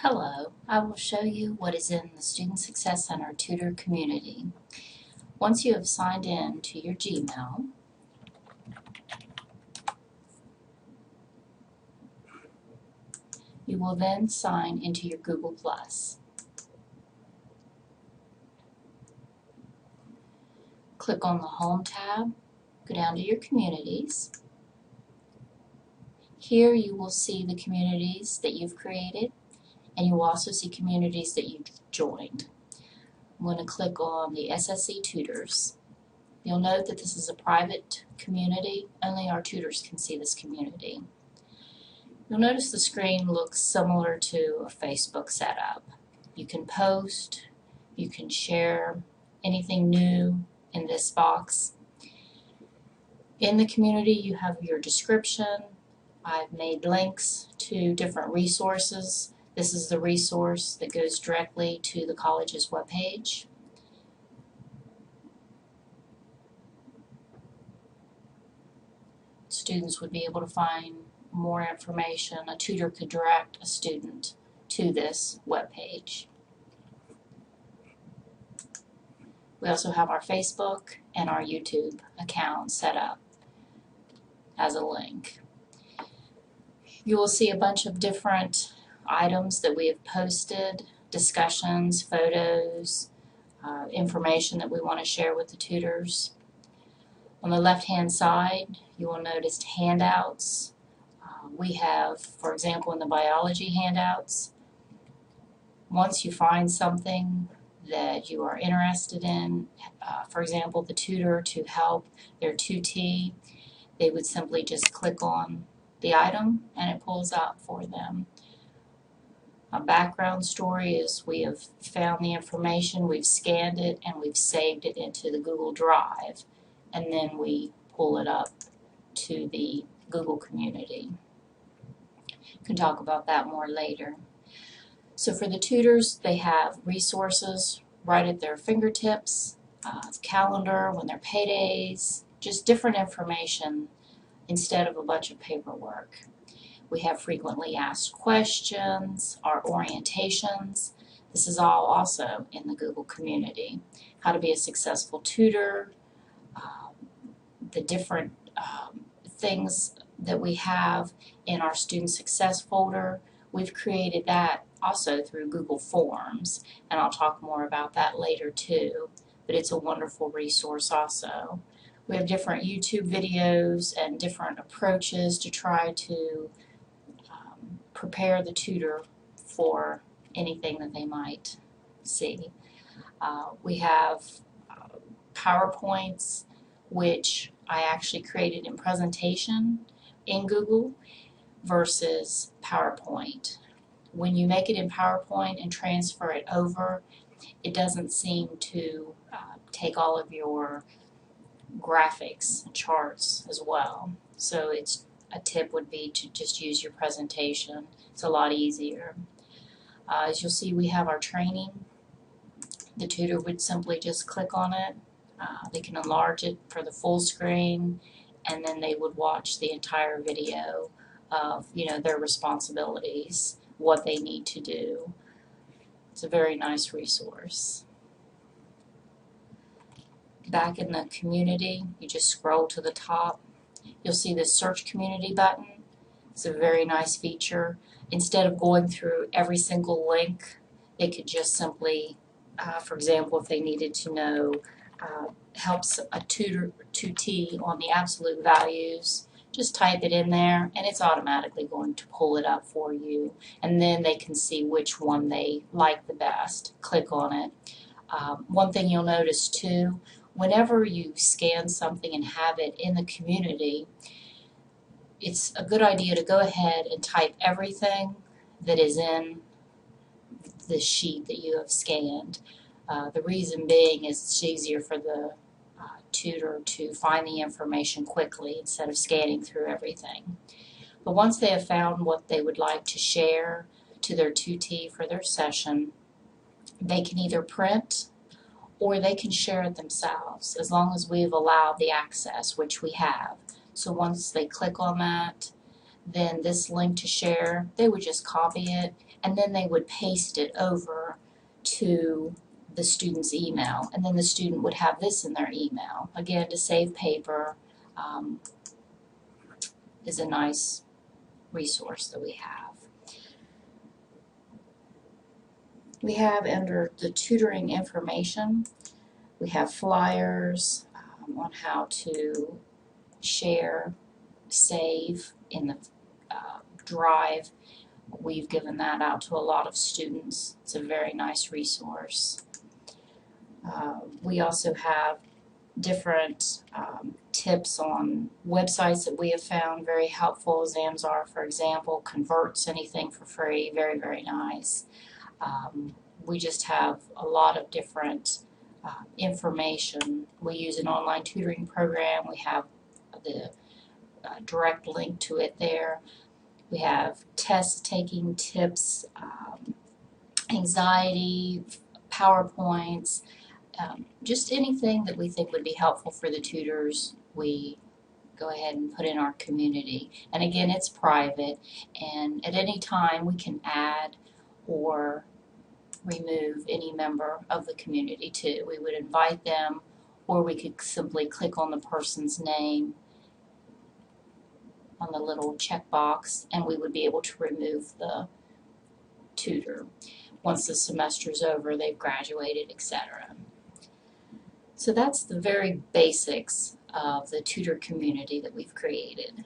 Hello, I will show you what is in the Student Success Center Tutor community. Once you have signed in to your Gmail, you will then sign into your Google+. Click on the Home tab, go down to your communities. Here you will see the communities that you've created, and you will also see communities that you've joined. I'm going to click on the SSC Tutors. You'll note that this is a private community. Only our tutors can see this community. You'll notice the screen looks similar to a Facebook setup. You can post, you can share anything new in this box. In the community you have your description. I've made links to different resources. This is the resource that goes directly to the college's webpage. Students would be able to find more information. A tutor could direct a student to this webpage. We also have our Facebook and our YouTube account set up as a link. You will see a bunch of different items that we have posted, discussions, photos, information that we want to share with the tutors. On the left-hand side, you will notice handouts. We have, for example, in the biology handouts, once you find something that you are interested in, for example, the tutor to help their tutee, they would simply just click on the item and it pulls out for them. A background story is we have found the information, we've scanned it, and we've saved it into the Google Drive, and then we pull it up to the Google community. We can talk about that more later. So for the tutors, they have resources right at their fingertips, calendar, when their paydays, just different information instead of a bunch of paperwork. We have frequently asked questions, our orientations. This is all also in the Google community. How to be a successful tutor, the different things that we have in our student success folder. We've created that also through Google Forms, and I'll talk more about that later too, but it's a wonderful resource also. We have different YouTube videos and different approaches to try to prepare the tutor for anything that they might see. We have PowerPoints, which I actually created in presentation in Google versus PowerPoint. When you make it in PowerPoint and transfer it over, it doesn't seem to take all of your graphics and charts as well. So a tip would be to just use your presentation. It's a lot easier. As you'll see, we have our training. The tutor would simply just click on it. They can enlarge it for the full screen, and then they would watch the entire video of their responsibilities, what they need to do. It's a very nice resource. Back in the community, you just scroll to the top. You'll see this search community button. It's a very nice feature. Instead of going through every single link, they could just simply, for example, if they needed to know, helps a tutee on the absolute values, just type it in there and it's automatically going to pull it up for you, and then they can see which one they like the best. Click on it. One thing you'll notice too, whenever you scan something and have it in the community, it's a good idea to go ahead and type everything that is in the sheet that you have scanned. The reason being is it's easier for the tutor to find the information quickly instead of scanning through everything. But once they have found what they would like to share to their tutee for their session, they can either print or they can share it themselves, as long as we've allowed the access, which we have. So once they click on that, then this link to share, they would just copy it and then they would paste it over to the student's email, and then the student would have this in their email. Again, to save paper is a nice resource that we have. We have under the tutoring information, we have flyers on how to share, save in the drive. We've given that out to a lot of students. It's a very nice resource. We also have different tips on websites that we have found very helpful. Zamzar, for example, converts anything for free. Very, very nice. We just have a lot of different information. We use an online tutoring program. We have the direct link to it there. We have test taking tips, anxiety, PowerPoints, just anything that we think would be helpful for the tutors, we go ahead and put in our community. And again, it's private, and at any time we can add or remove any member of the community too. We would invite them, or we could simply click on the person's name on the little checkbox, and we would be able to remove the tutor once the semester's over, they've graduated, etc. So that's the very basics of the tutor community that we've created.